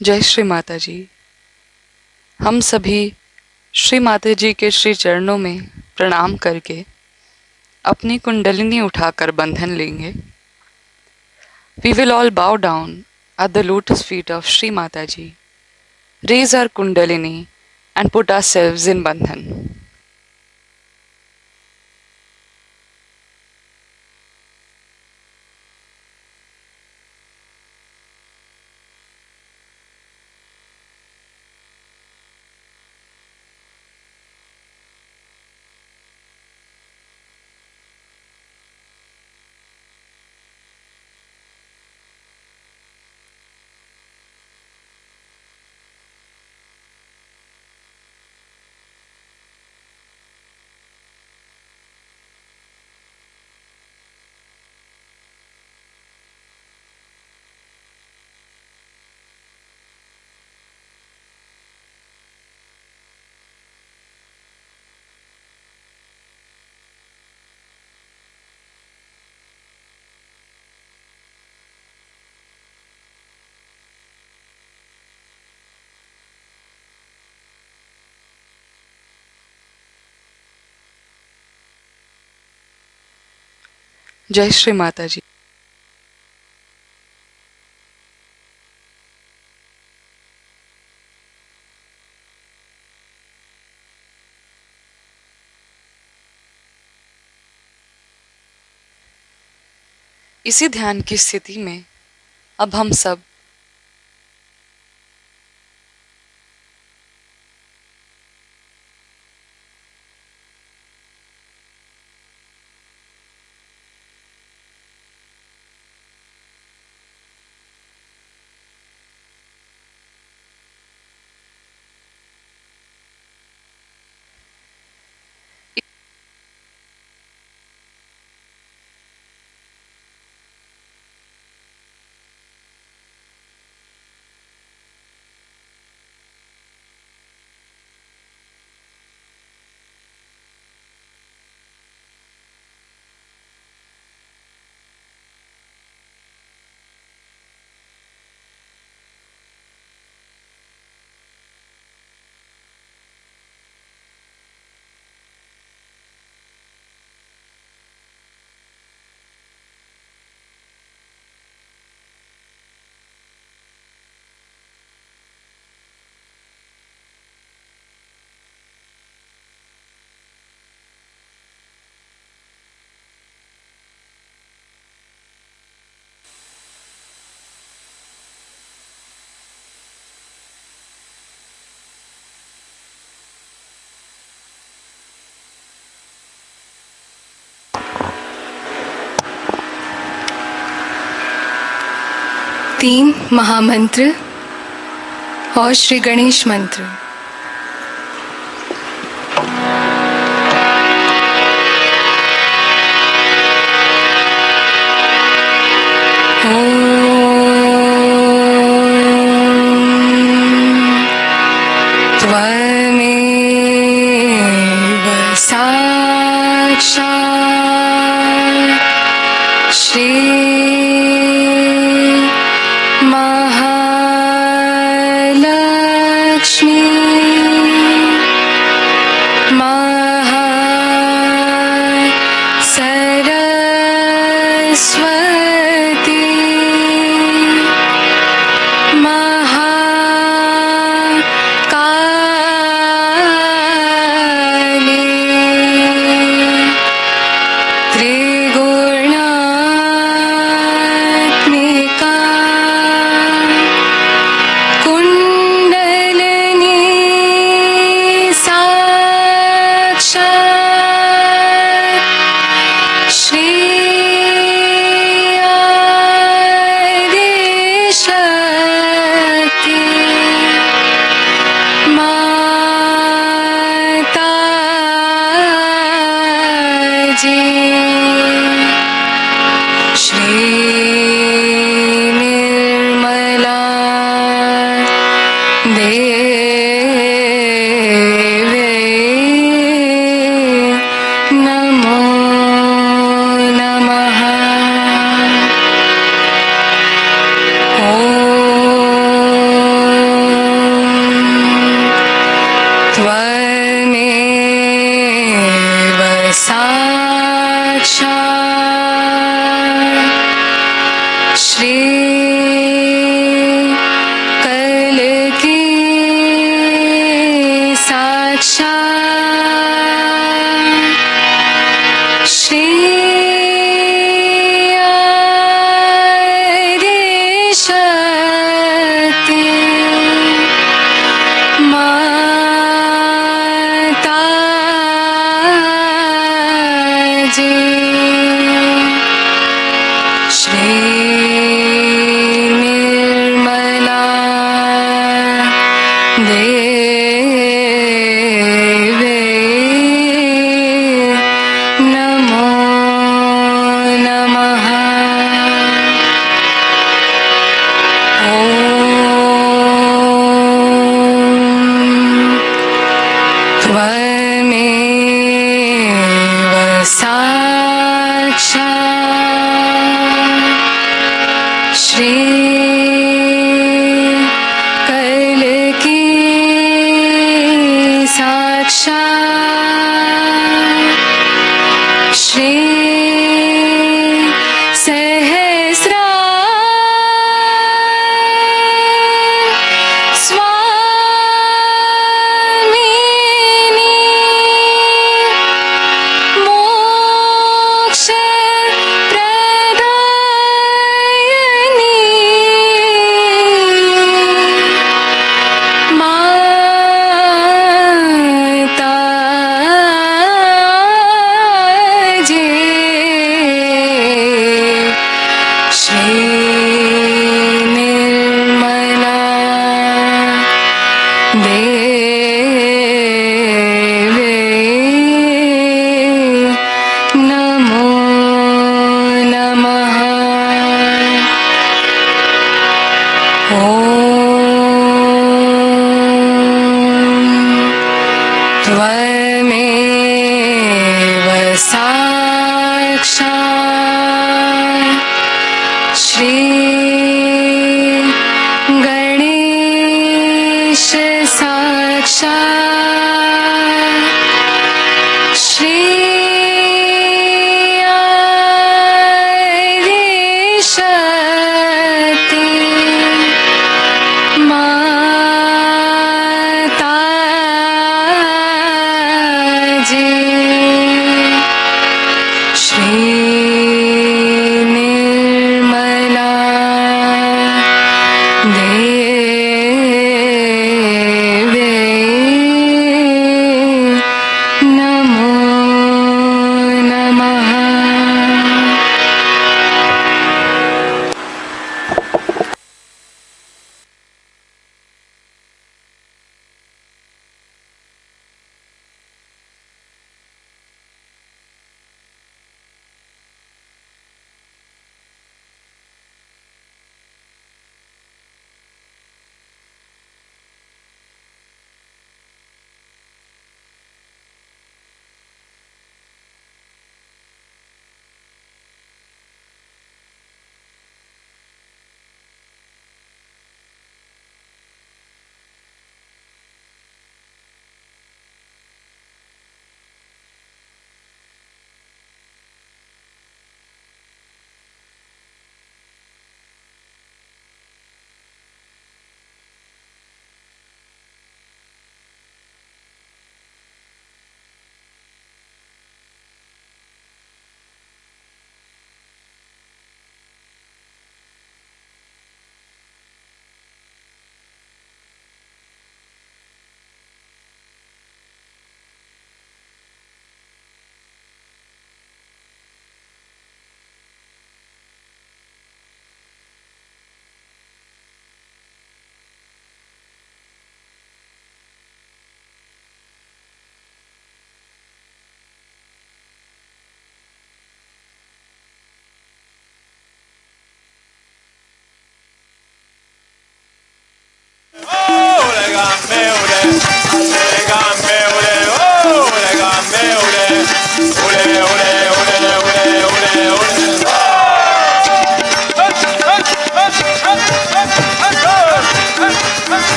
जय श्री माता जी। हम सभी श्री माता जी के श्री चरणों में प्रणाम करके अपनी कुंडलिनी उठाकर बंधन लेंगे। We will all bow down at the lotus feet of Shri Mata Ji, raise our kundalini and put ourselves in bandhan. जय श्री माता जी। इसी ध्यान की स्थिति में अब हम सब तीन महामंत्र और श्री गणेश मंत्र। त्वमेव साक्षात् श्री महालक्ष्मी सरस्वती महाकाली त्रिगुणात्मिका कुंडलिनी साक्षात् श्री शक्ति माता जी श्री निर्मला देवी नमो नमः। ॐ श्री कल की साक्षात श्री आदि शक्ति माता जी। श्री निर्मला देवी नमो नमः। त्वमेव साक्षात् श्री कल की साक्षात् श्री स्वामिनी मोक्ष प्रदायिनी माता जी। श्री निर्मला देवी नमो नमः। त्वमेव साक्षात् श्री गणेश साक्षात् श्री आदि शक्ति माता जी। Shri Nirmala Devi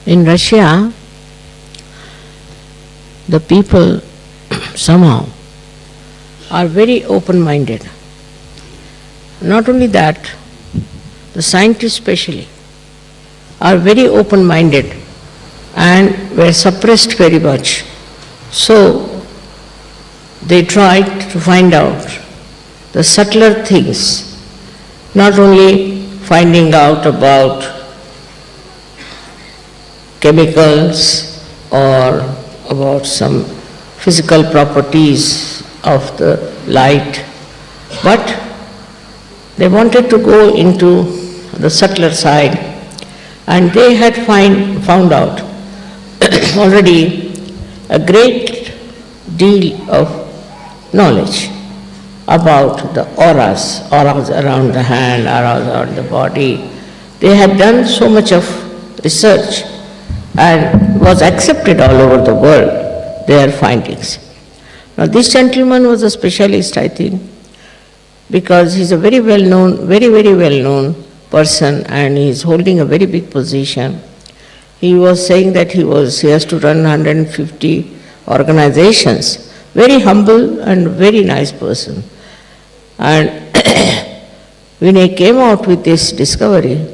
In Russia, the people somehow are very open-minded. Not only that, the scientists especially are very open-minded and were suppressed very much. So they tried to find out the subtler things, not only finding out about chemicals or about some physical properties of the light, but they wanted to go into the subtler side, and they had found out already a great deal of knowledge about the auras around the hand, auras around the body. They had done so much of research and was accepted all over the world, their findings. Now this gentleman was a specialist, I think, because he's a very well-known, very well-known person, and he's holding a very big position. He was saying that he has to run 150 organizations. Very humble and very nice person. And when he came out with this discovery,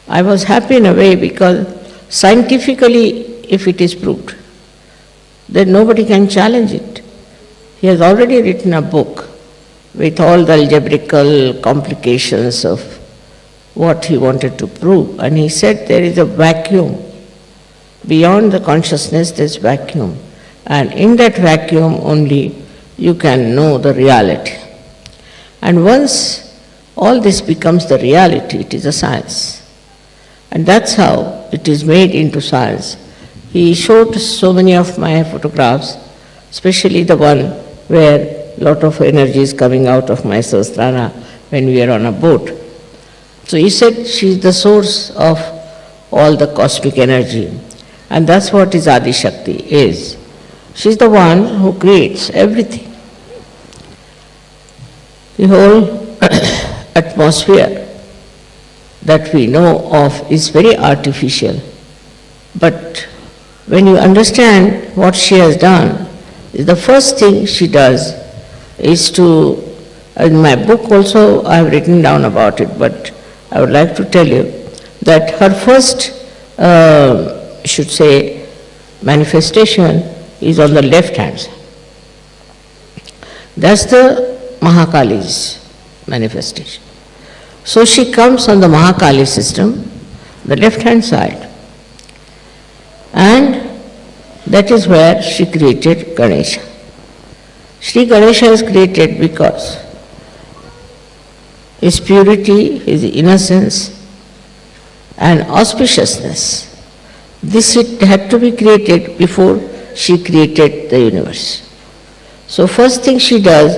I was happy in a way, because scientifically, if it is proved, then nobody can challenge it. He has already written a book with all the algebraical complications of what he wanted to prove. And he said there is a vacuum. Beyond the consciousness, there is vacuum. And in that vacuum only you can know the reality. And once all this becomes the reality, it is a science. And that's how it is made into science. He showed so many of my photographs, especially the one where a lot of energy is coming out of my Sahasrara when we are on a boat. So he said she is the source of all the cosmic energy. And that's what his Adi Shakti is. She is the one who creates everything. The whole atmosphere that we know of is very artificial. But when you understand what she has done, the first thing she does is to, in my book also I have written down about it, but I would like to tell you that her first, should say, manifestation is on the left hand side. That's the Mahakali's manifestation. So she comes on the Mahakali system, the left hand side, and that is where she created Ganesha. Shri Ganesha is created because his purity, his innocence and auspiciousness, this it had to be created before she created the universe. So first thing she does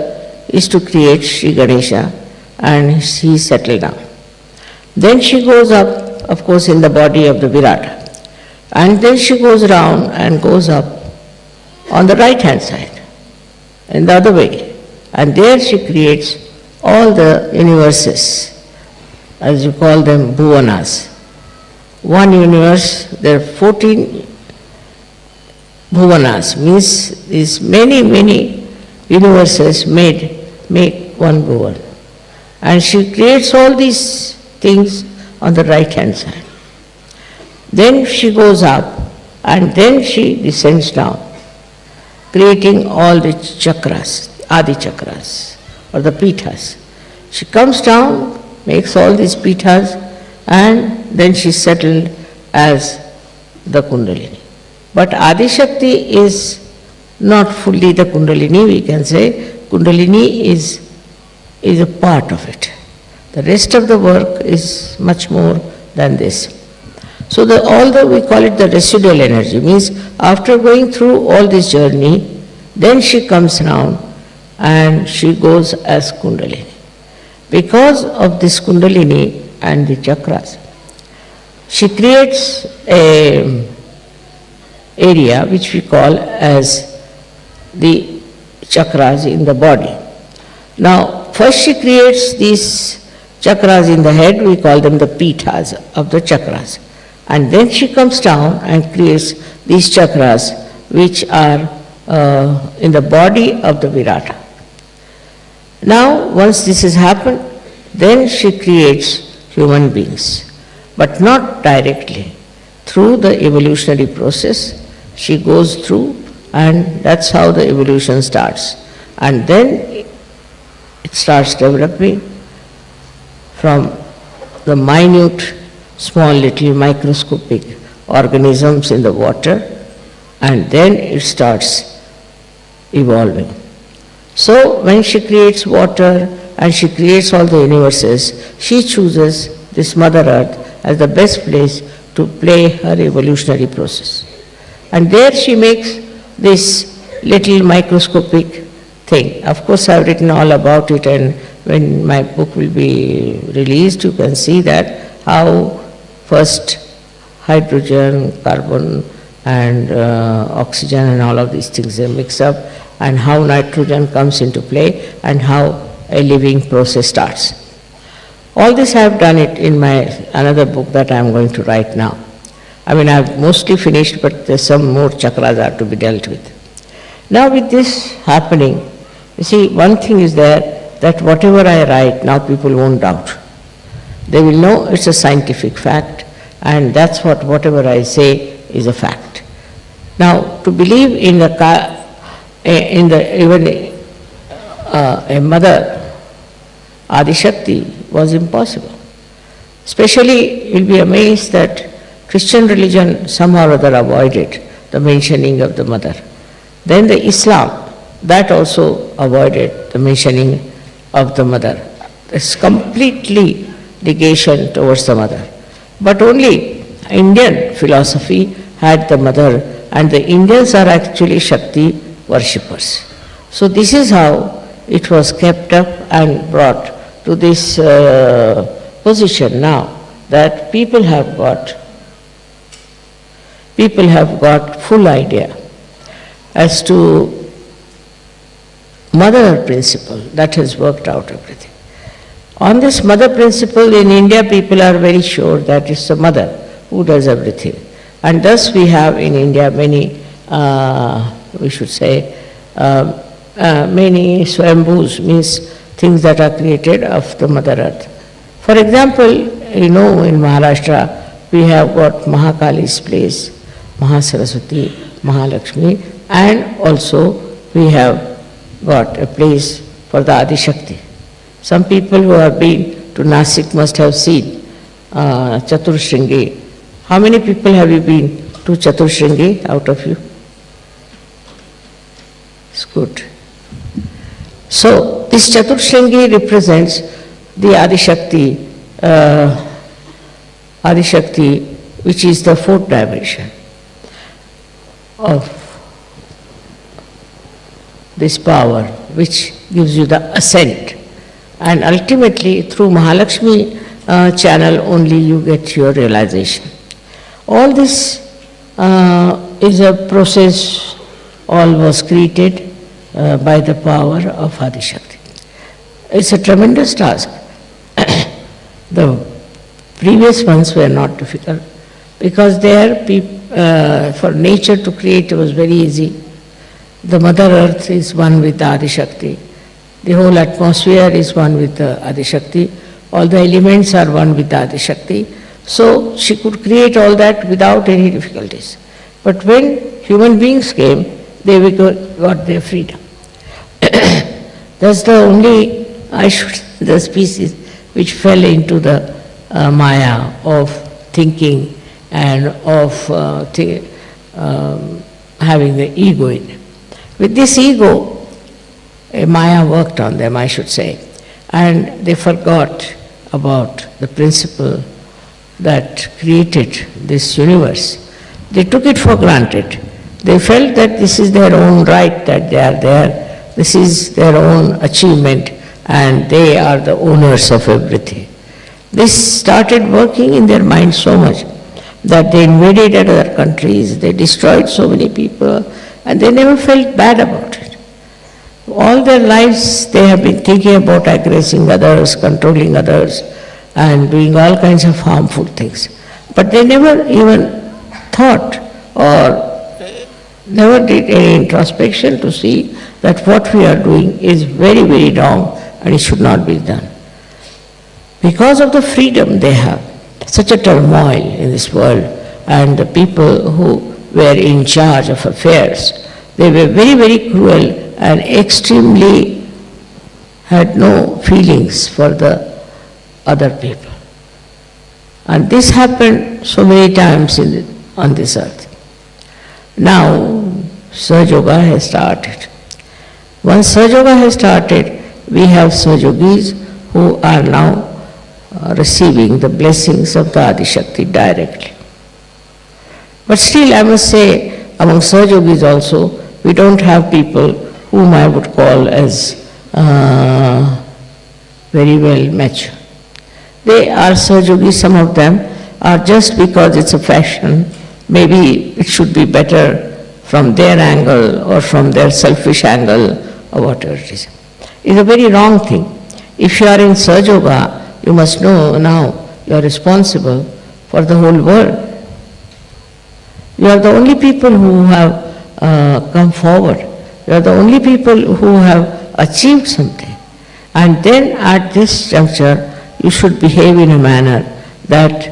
is to create Shri Ganesha, and she settled down. Then she goes up, of course, in the body of the Virata. And then she goes round and goes up on the right hand side, in the other way. And there she creates all the universes, as you call them, bhuvanas. One universe, there are 14 bhuvanas, means these many universes make one bhuvan. And she creates all these things on the right hand side. Then she goes up and then she descends down, creating all the chakras, Adi chakras or the pithas. She comes down, makes all these pithas, and then she settled as the Kundalini. But Adi Shakti is not fully the Kundalini, we can say. Kundalini is a part of it. The rest of the work is much more than this. So although we call it the residual energy, means after going through all this journey, then she comes round and she goes as Kundalini. Because of this Kundalini and the chakras, she creates an area which we call as the chakras in the body. Now, first she creates these chakras in the head, we call them the pithas of the chakras. And then she comes down and creates these chakras which are in the body of the Virata. Now, once this has happened, then she creates human beings, but not directly. Through the evolutionary process, she goes through, and that's how the evolution starts. And then it starts developing from the minute, small little microscopic organisms in the water, and then it starts evolving. So when she creates water and she creates all the universes, she chooses this Mother Earth as the best place to play her evolutionary process. And there she makes this little microscopic thing. Of course, I've written all about it, and when my book will be released, you can see that how first hydrogen, carbon and oxygen and all of these things they mix up, and how nitrogen comes into play, and how a living process starts. All this I have done it in my another book that I am going to write now. I mean, I have mostly finished, but there's some more chakras are to be dealt with. Now with this happening, you see, one thing is there, that whatever I write, now people won't doubt. They will know it's a scientific fact, and that's what whatever I say is a fact. Now, to believe in even a mother, Adi Shakti, was impossible. Especially, you'll be amazed that Christian religion somehow or other avoided the mentioning of the mother. Then the Islam, that also avoided the mentioning of the mother. It's completely negation towards the mother. But only Indian philosophy had the mother, and the Indians are actually Shakti worshippers. So this is how it was kept up and brought to this position now, that people have got full idea as to mother principle that has worked out everything. On this mother principle in India, people are very sure that it's the mother who does everything. And thus we have in India many, we should say, many swambhus, means things that are created of the Mother Earth. For example, you know, in Maharashtra, we have got Mahakali's place, Mahasaraswati, Mahalakshmi, and also we have got a place for the Adi Shakti. Some people who have been to Nasik must have seen Chaturshringi. How many people have you been to Chaturshringi out of you? It's good. So, this Chaturshringi represents the Adi Shakti, which is the fourth dimension of this power, which gives you the ascent. And ultimately, through Mahalakshmi channel only you get your realization. All this is a process, all was created by the power of Adi Shakti. It's a tremendous task. The previous ones were not difficult, because there, for nature to create was very easy. The Mother Earth is one with the Adi Shakti. The whole atmosphere is one with the Adi Shakti. All the elements are one with the Adi Shakti. So she could create all that without any difficulties. But when human beings came, they got their freedom. That's the only, the species which fell into the maya of thinking and of having the ego in them. With this ego, maya worked on them, I should say, and they forgot about the principle that created this universe. They took it for granted. They felt that this is their own right, that they are there, this is their own achievement, and they are the owners of everything. This started working in their mind so much that they invaded other countries, they destroyed so many people, and they never felt bad about it. All their lives they have been thinking about aggressing others, controlling others, and doing all kinds of harmful things. But they never even thought or never did any introspection to see that what we are doing is very, very wrong and it should not be done. Because of the freedom they have, such a turmoil in this world, and the people who were in charge of affairs, they were very, very cruel and extremely had no feelings for the other people. And this happened so many times on this earth. Now, Sahaja Yoga has started. Once Sahaja Yoga has started, we have Sahajogis who are now receiving the blessings of the Adi Shakti directly. But still, I must say, among Sahajogis also, we don't have people whom I would call as very well mature. They are Sahajogis, some of them are just because it's a fashion, maybe it should be better from their angle or from their selfish angle or whatever it is. It's a very wrong thing. If you are in Sahaja Yoga, you must know now you are responsible for the whole world. You are the only people who have come forward. You are the only people who have achieved something. And then at this juncture, you should behave in a manner that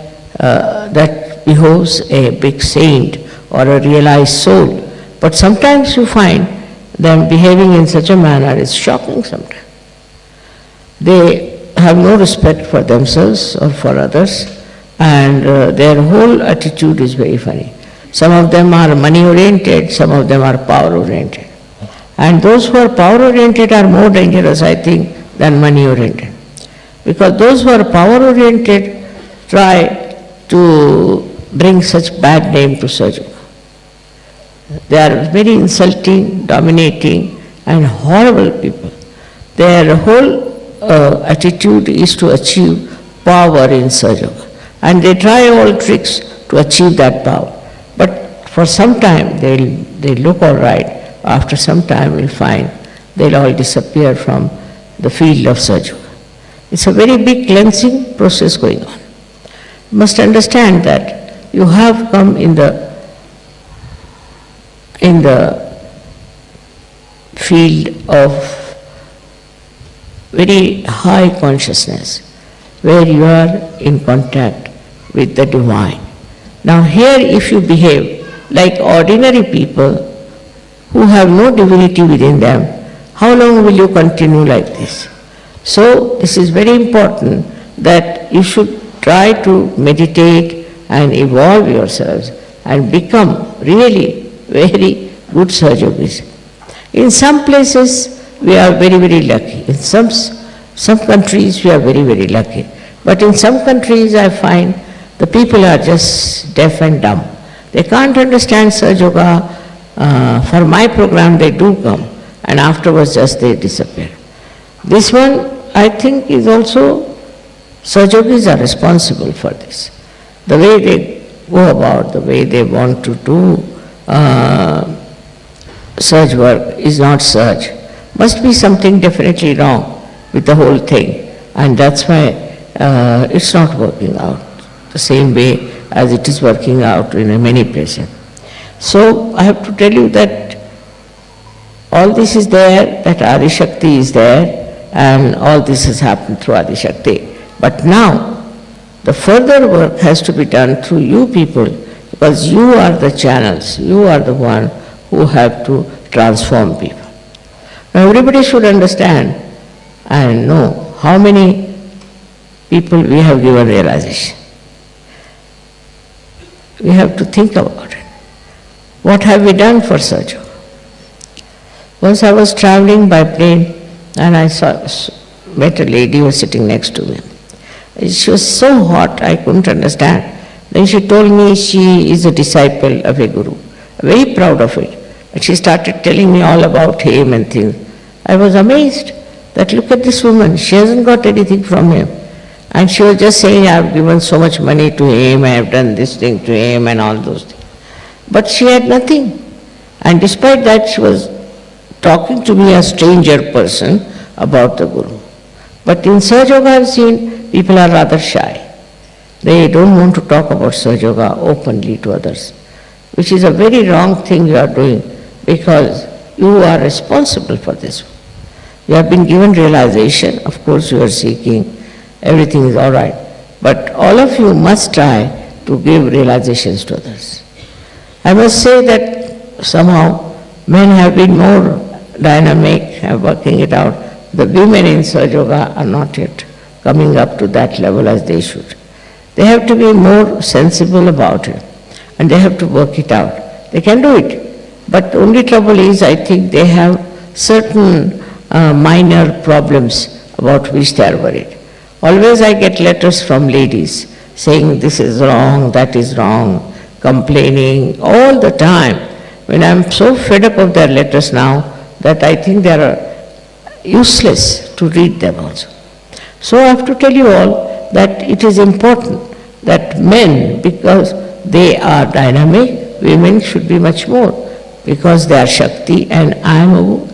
behoves a big saint or a realized soul. But sometimes you find them behaving in such a manner is shocking sometimes. They have no respect for themselves or for others, and their whole attitude is very funny. Some of them are money-oriented, some of them are power-oriented. And those who are power-oriented are more dangerous, I think, than money-oriented. Because those who are power-oriented try to bring such bad name to Sahaja Yoga. They are very insulting, dominating, and horrible people. Their whole attitude is to achieve power in Sahaja Yoga. And they try all tricks to achieve that power. But for some time they'll look all right. After some time we'll find they'll all disappear from the field of Sahaja Yoga. It's a very big cleansing process going on. You must understand that you have come in the field of very high consciousness, where you are in contact with the divine. Now here, if you behave like ordinary people who have no divinity within them, how long will you continue like this? So this is very important that you should try to meditate and evolve yourselves and become really very good Sahajogis. In some places we are very, very lucky. In some countries we are very, very lucky. But in some countries I find the people are just deaf and dumb. They can't understand Sahaja Yoga. For my program they do come, and afterwards just they disappear. This one I think is also, Sahajogis are responsible for this. The way they go about, the way they want to do Sahaj work is not Sahaj. Must be something definitely wrong with the whole thing, and that's why it's not working out the same way as it is working out in many places. So I have to tell you that all this is there, that Adi Shakti is there, and all this has happened through Adi Shakti. But now the further work has to be done through you people, because you are the channels, you are the one who have to transform people. Now everybody should understand and know how many people we have given realization. We have to think about it. What have we done for Sahaja Yoga? Once I was traveling by plane and I met a lady who was sitting next to me. She was so hot I couldn't understand. Then she told me she is a disciple of a guru, very proud of it. And she started telling me all about him and things. I was amazed that look at this woman, she hasn't got anything from him. And she was just saying, I have given so much money to him, I have done this thing to him and all those things. But she had nothing. And despite that, she was talking to me, a stranger person, about the Guru. But in Sahaja Yoga I have seen people are rather shy. They don't want to talk about Sahaja Yoga openly to others. which is a very wrong thing you are doing, because you are responsible for this. You have been given realization, of course you are seeking, everything is all right, but all of you must try to give realizations to others. I must say that somehow men have been more dynamic, have working it out. The women in Sahaja Yoga are not yet coming up to that level as they should. They have to be more sensible about it, and they have to work it out. They can do it, but the only trouble is, I think they have certain minor problems about which they are worried. Always I get letters from ladies saying this is wrong, that is wrong, complaining all the time. When I am so fed up of their letters now that I think they are useless to read them also. So I have to tell you all that it is important that men, because they are dynamic, women should be much more, because they are Shakti and I am a woman.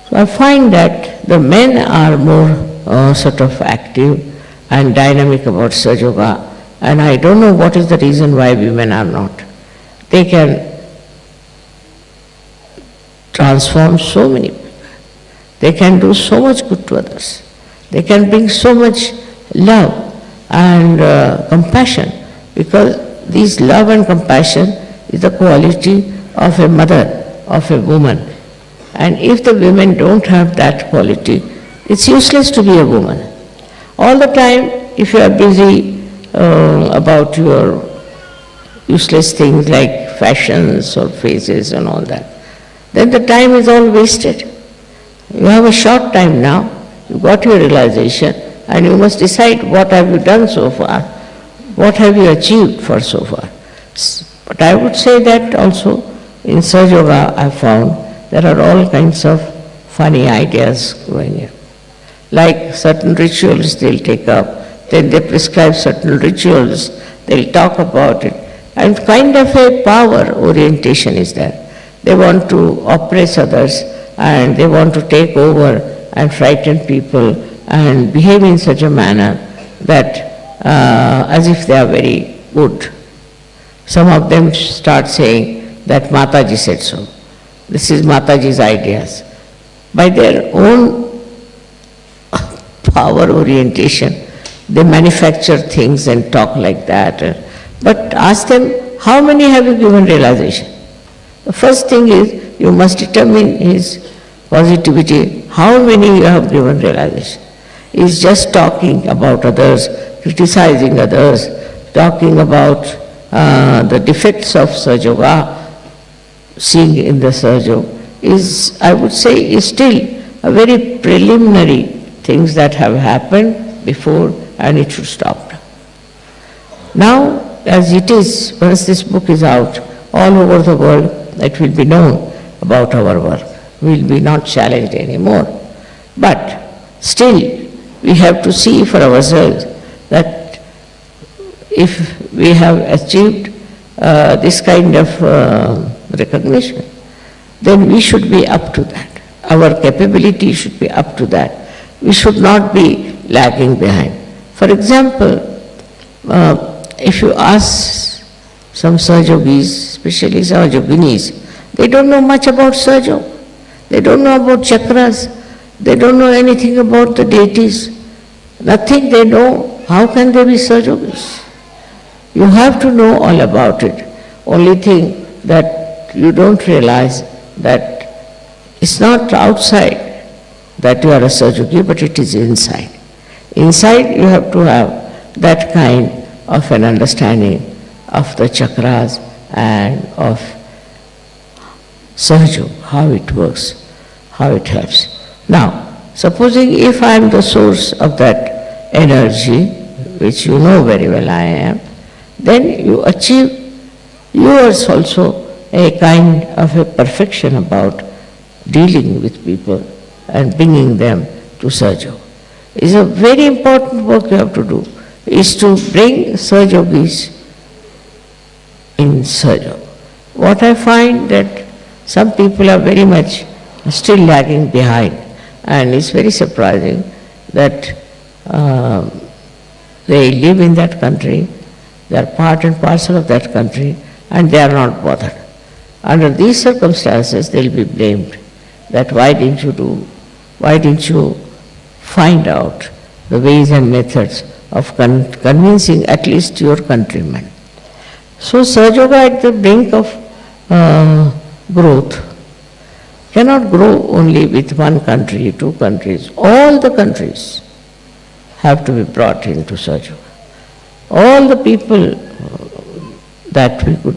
So I find that the men are more sort of active and dynamic about Sahaja Yoga, and I don't know what is the reason why women are not. They can transform so many people. They can do so much good to others. They can bring so much love and compassion, because this love and compassion is the quality of a mother, of a woman. And if the women don't have that quality, it's useless to be a woman. All the time, if you are busy about your useless things like fashions or faces and all that, then the time is all wasted. You have a short time now, you got your realization, and you must decide what have you done so far, what have you achieved for so far. But I would say that also in Sahaja Yoga I found there are all kinds of funny ideas going in. Like certain rituals they'll take up, then they prescribe certain rituals, they'll talk about it, and kind of a power orientation is there. They want to oppress others, and they want to take over and frighten people and behave in such a manner that as if they are very good. Some of them start saying that Mataji said so. This is Mataji's ideas. By their own power orientation, they manufacture things and talk like that. But ask them, how many have you given realization? The first thing is, you must determine his positivity, how many you have given realization. He is just talking about others, criticizing others, talking about the defects of Sahaja Yoga, seeing in the Sahaja Yoga, is, I would say, is still a very preliminary things that have happened before, and it should stop now. Now, as it is, once this book is out, all over the world, it will be known about our work. We will be not challenged anymore. But still, we have to see for ourselves that if we have achieved this kind of recognition, then we should be up to that. Our capability should be up to that. We should not be lagging behind. For example, if you ask some Sahaja Yogis, especially Sahaja Yoginis, they don't know much about Sahaja Yoga. They don't know about chakras. They don't know anything about the deities. Nothing they know. How can they be Sahaja Yogis? You have to know all about it. Only thing that you don't realize that it's not outside that you are a Sahaja Yogi, but it is inside. Inside you have to have that kind of an understanding of the chakras and of Sahaja Yoga, how it works, how it helps. Now, supposing if I am the source of that energy, which you know very well I am, then you achieve yours also a kind of a perfection about dealing with people and bringing them to Sahaja Yoga. It's a very important work you have to do, is to bring Sahaja Yogis in Sahaja Yoga. What I find that some people are very much still lagging behind, and it's very surprising that they live in that country They are part and parcel of that country and they are not bothered. Under these circumstances, they will be blamed that why didn't you find out the ways and methods of convincing at least your countrymen. So Sahaja at the brink of growth cannot grow only with one country, two countries. All the countries have to be brought into Sahaja. All the people that we could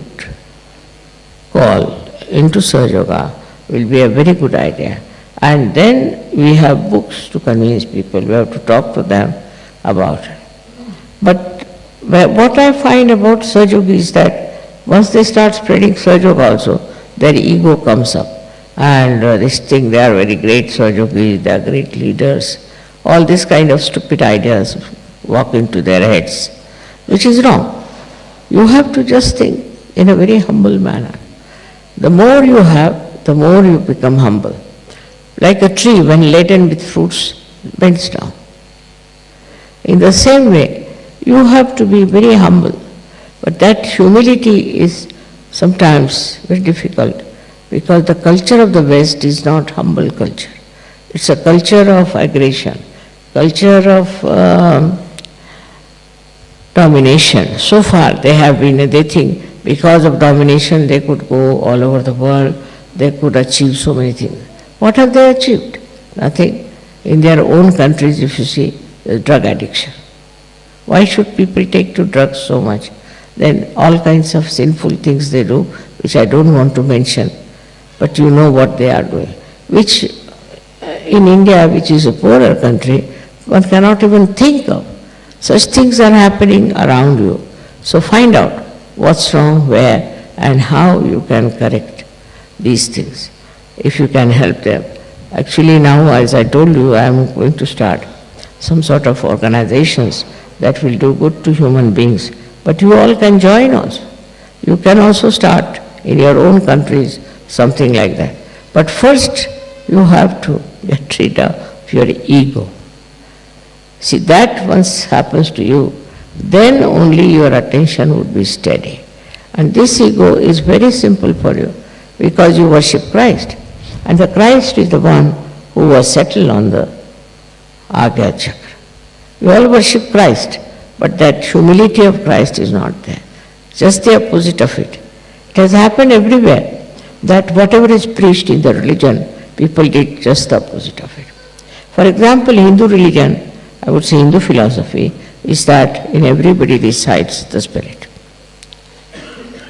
call into Sahaja will be a very good idea. And then we have books to convince people, we have to talk to them about it. But what I find about Sahaja is that once they start spreading Sahaja also, their ego comes up. And they think they are very great Sahajogis, they are great leaders. All this kind of stupid ideas walk into their heads, which is wrong. You have to just think in a very humble manner. The more you have, the more you become humble. Like a tree, when laden with fruits, bends down. In the same way, you have to be very humble. But that humility is sometimes very difficult because the culture of the West is not humble culture. It's a culture of aggression, culture of domination. So far they think because of domination they could go all over the world, they could achieve so many things. What have they achieved? Nothing. In their own countries, if you see, there's drug addiction. Why should people take to drugs so much? Then all kinds of sinful things they do, which I don't want to mention, but you know what they are doing. Which in India, which is a poorer country, one cannot even think of. Such things are happening around you. So find out what's wrong, where, and how you can correct these things, if you can help them. Actually now, as I told you, I am going to start some sort of organizations that will do good to human beings. But you all can join also. You can also start in your own countries something like that. But first, you have to get rid of your ego. See, that once happens to you, then only your attention would be steady. And this ego is very simple for you because you worship Christ. And the Christ is the one who was settled on the Agya Chakra. You all worship Christ, but that humility of Christ is not there. Just the opposite of it. It has happened everywhere that whatever is preached in the religion, people did just the opposite of it. For example, Hindu religion, I would say Hindu philosophy, is that in everybody resides the spirit.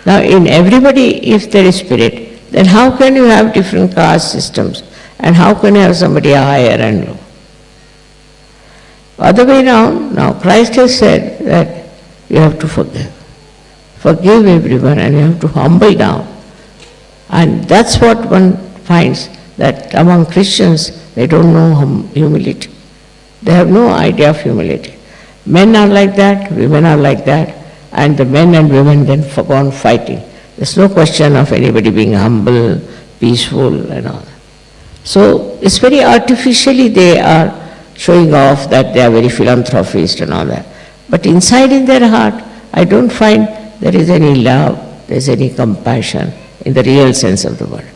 Now in everybody, if there is spirit, then how can you have different caste systems? And how can you have somebody higher and low? Other way around, now Christ has said that you have to forgive. Forgive everyone and you have to humble down. And that's what one finds, that among Christians, they don't know humility. They have no idea of humility. Men are like that, women are like that, and the men and women then go on fighting. There's no question of anybody being humble, peaceful and all. So it's very artificially they are showing off that they are very philanthropist and all that. But inside in their heart, I don't find there is any love, there is any compassion in the real sense of the word.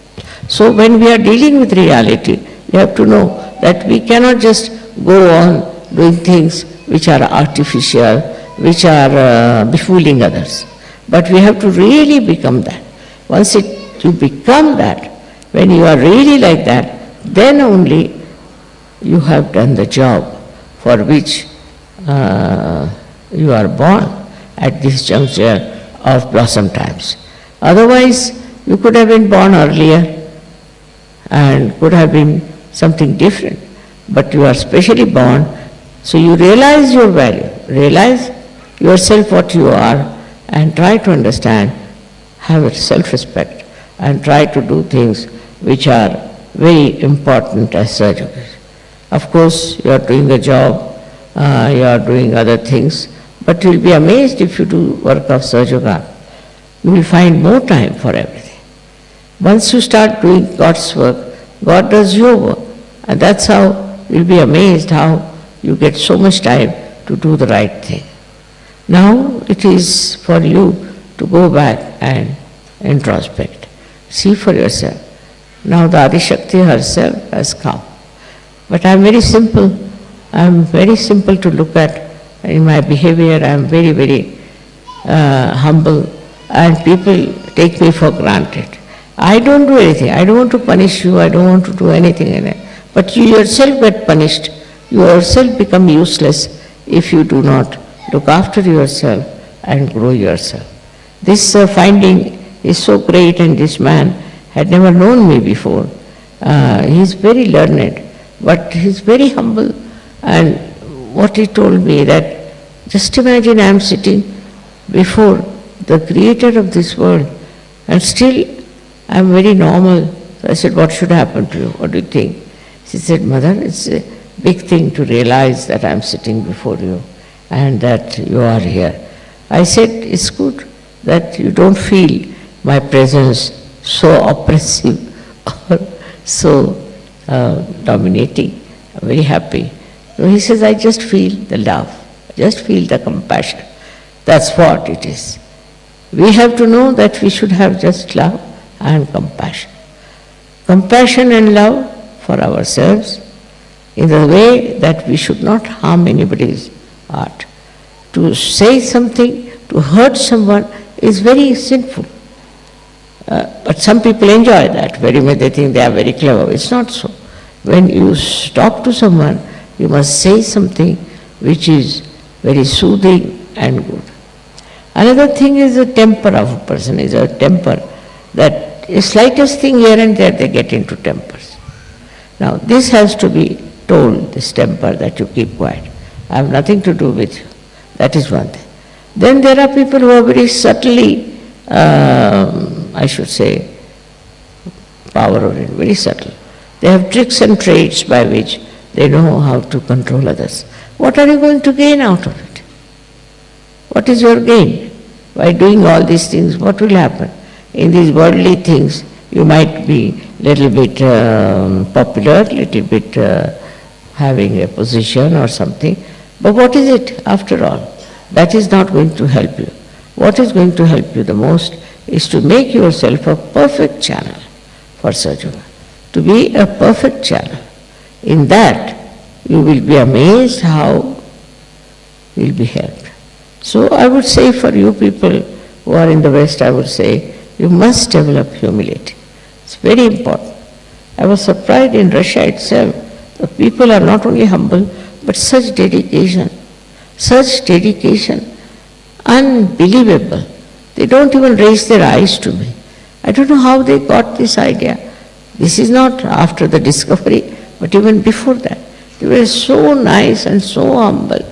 So when we are dealing with reality, we have to know that we cannot just go on doing things which are artificial, which are befooling others. But we have to really become that. Once you become that, when you are really like that, then only you have done the job for which you are born at this juncture of blossom times. Otherwise, you could have been born earlier and could have been something different. But you are specially born, so you realize your value, realize yourself what you are, and try to understand, have a self-respect, and try to do things which are very important as surgeons. Of course, you are doing a job, you are doing other things, but you will be amazed if you do work of Sahaja. You will find more time for everything. Once you start doing God's work, God does your work. And that's how you'll be amazed how you get so much time to do the right thing. Now it is for you to go back and introspect. See for yourself. Now the Adi Shakti herself has come. But I am very simple. I am very simple to look at in my behavior. I am very, very humble, and people take me for granted. I don't do anything. I don't want to punish you. I don't want to do anything in it. But you yourself get punished. You yourself become useless if you do not look after yourself and grow yourself. This finding is so great, and this man had never known me before. He is very learned, but he is very humble. And what he told me that, just imagine I am sitting before the creator of this world, and still I am very normal. So I said, what should happen to you? What do you think? She said, Mother, it's a big thing to realize that I am sitting before you and that you are here. I said, it's good that you don't feel my presence so oppressive or so dominating. I'm very happy. So he says, I just feel the love, I just feel the compassion. That's what it is. We have to know that we should have just love and compassion. Compassion and love for ourselves in the way that we should not harm anybody's heart. To say something, to hurt someone is very sinful. But some people enjoy that very much. They think they are very clever. It's not so. When you talk to someone, you must say something which is very soothing and good. Another thing is the temper of a person, is a temper that the slightest thing here and there they get into tempers. Now this has to be told, this temper, that you keep quiet. I have nothing to do with you. That is one thing. Then there are people who are very subtly, I should say, power-oriented, very subtle. They have tricks and trades by which they know how to control others. What are you going to gain out of it? What is your gain? By doing all these things, what will happen? In these worldly things, you might be little bit popular, little bit having a position or something. But what is it after all? That is not going to help you. What is going to help you the most is to make yourself a perfect channel for Sajuna. To be a perfect channel. In that, you will be amazed how you will be helped. So I would say for you people who are in the West, I would say, you must develop humility. It's very important. I was surprised in Russia itself. The people are not only humble, but such dedication, unbelievable. They don't even raise their eyes to me. I don't know how they got this idea. This is not after the discovery, but even before that. They were so nice and so humble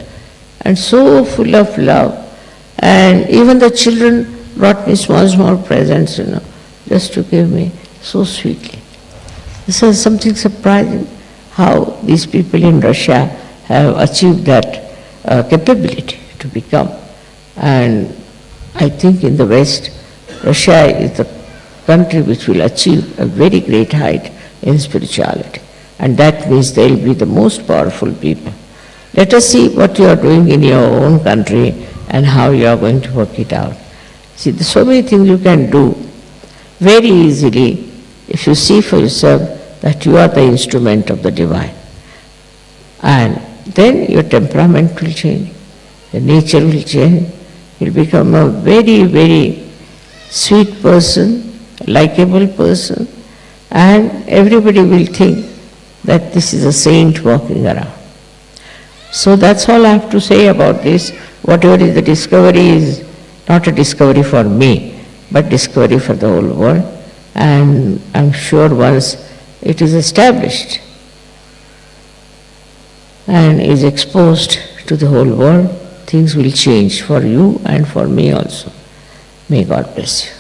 and so full of love. And even the children brought me small presents, just to give me so sweetly. This is something surprising, how these people in Russia have achieved that capability to become. And I think in the West, Russia is the country which will achieve a very great height in spirituality. And that means they will be the most powerful people. Let us see what you are doing in your own country and how you are going to work it out. See, there's so many things you can do very easily if you see for yourself that you are the instrument of the divine. And then your temperament will change, your nature will change, you'll become a very, very sweet person, likable person, and everybody will think that this is a saint walking around. So that's all I have to say about this. Whatever is the discovery is not a discovery for me, but discovery for the whole world. And I'm sure once it is established and is exposed to the whole world, things will change for you and for me also. May God bless you.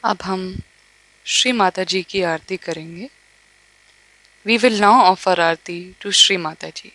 अब हम श्री माता जी की आरती करेंगे. We will now offer Aarti to Shri Mata जी.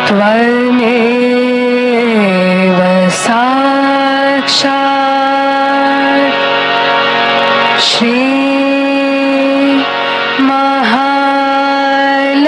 त्वमेव साक्षात् श्री महालक्ष्मी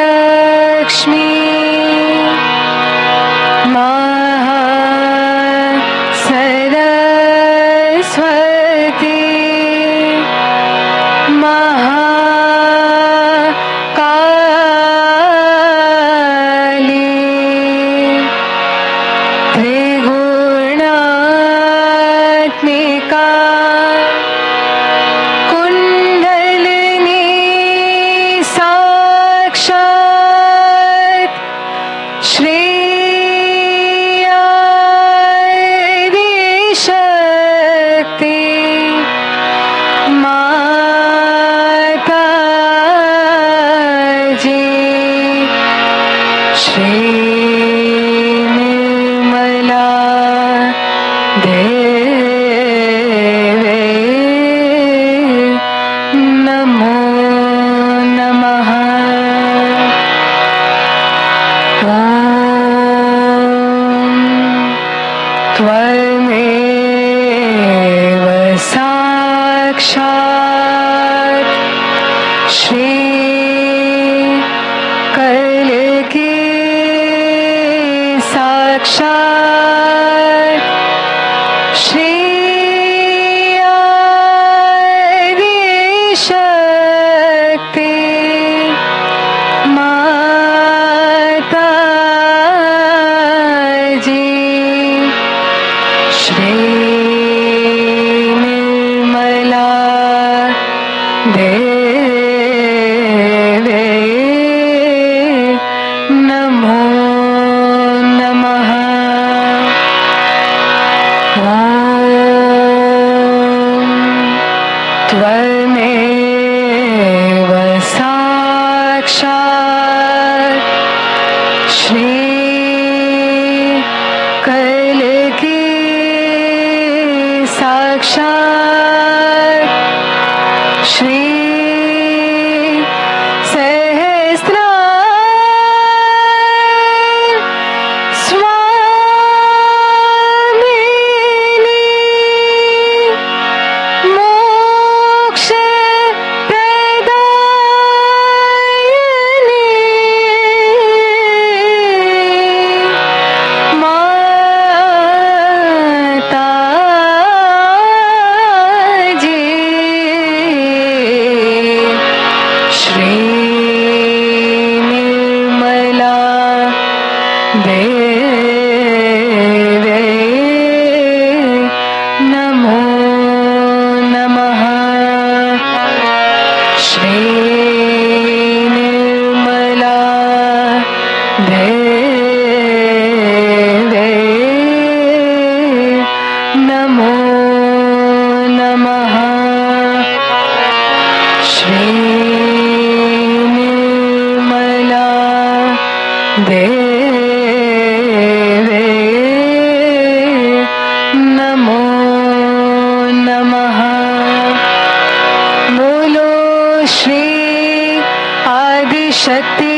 शक्ति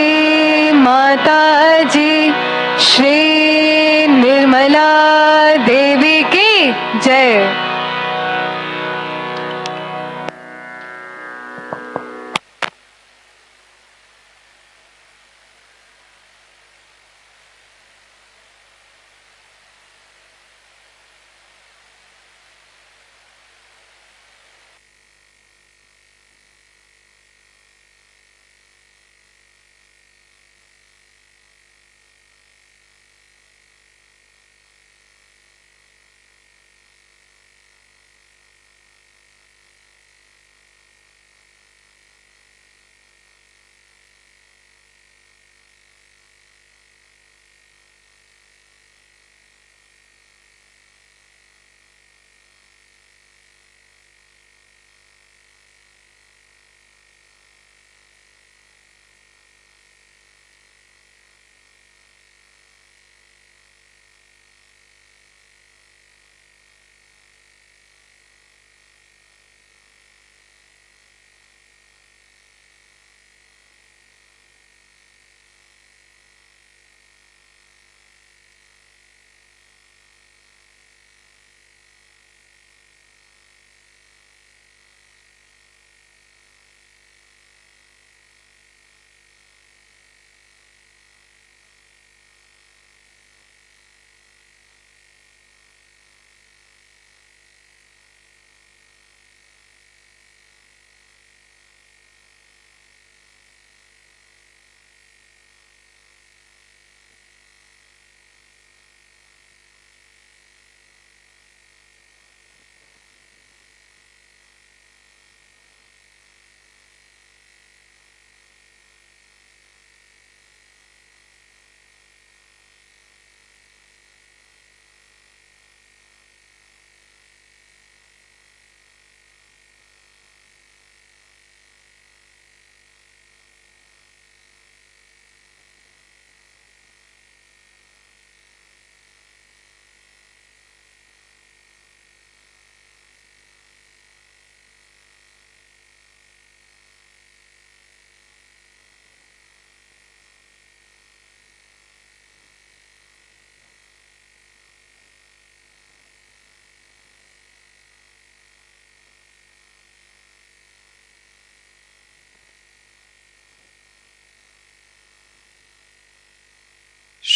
माता जी श्री निर्मला देवी की जय।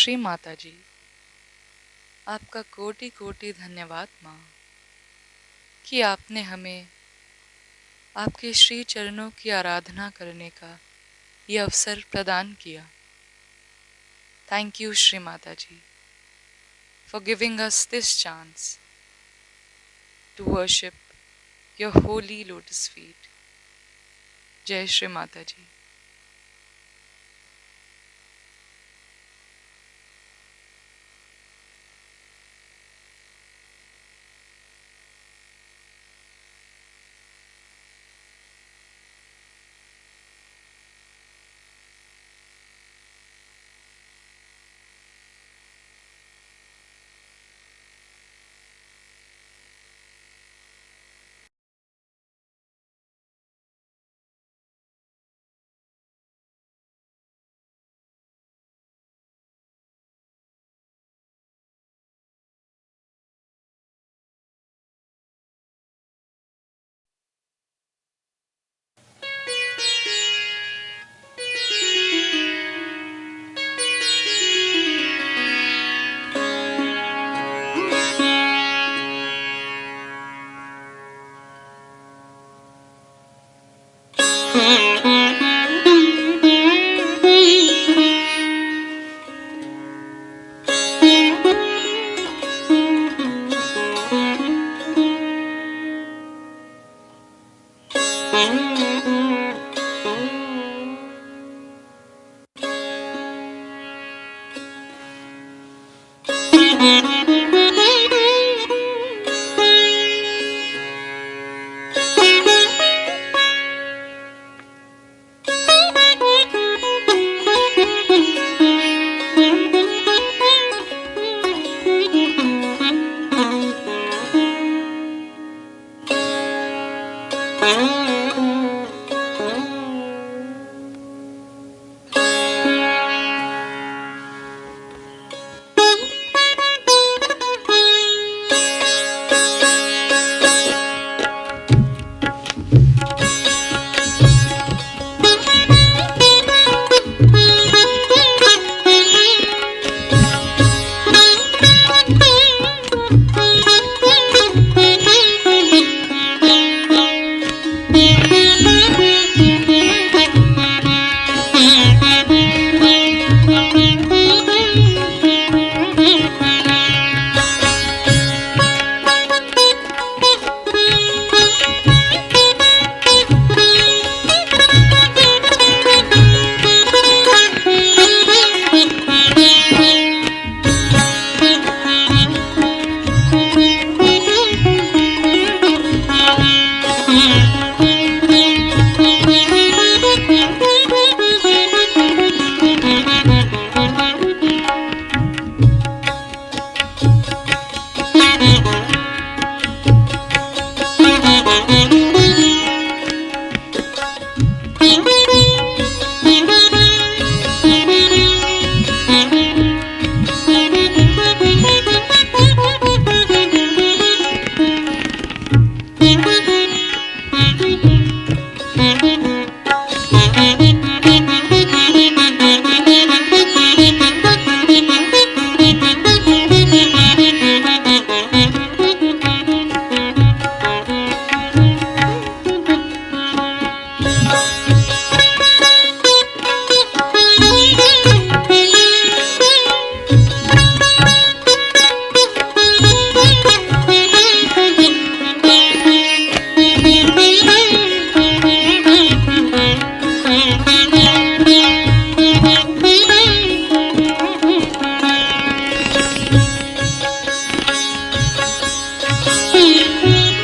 श्री माता जी, आपका कोटि कोटि धन्यवाद माँ कि आपने हमें आपके श्री चरणों की आराधना करने का ये अवसर प्रदान किया। Thank you Shri Mata ji for giving us this chance to worship your holy lotus feet. जय श्री माता जी।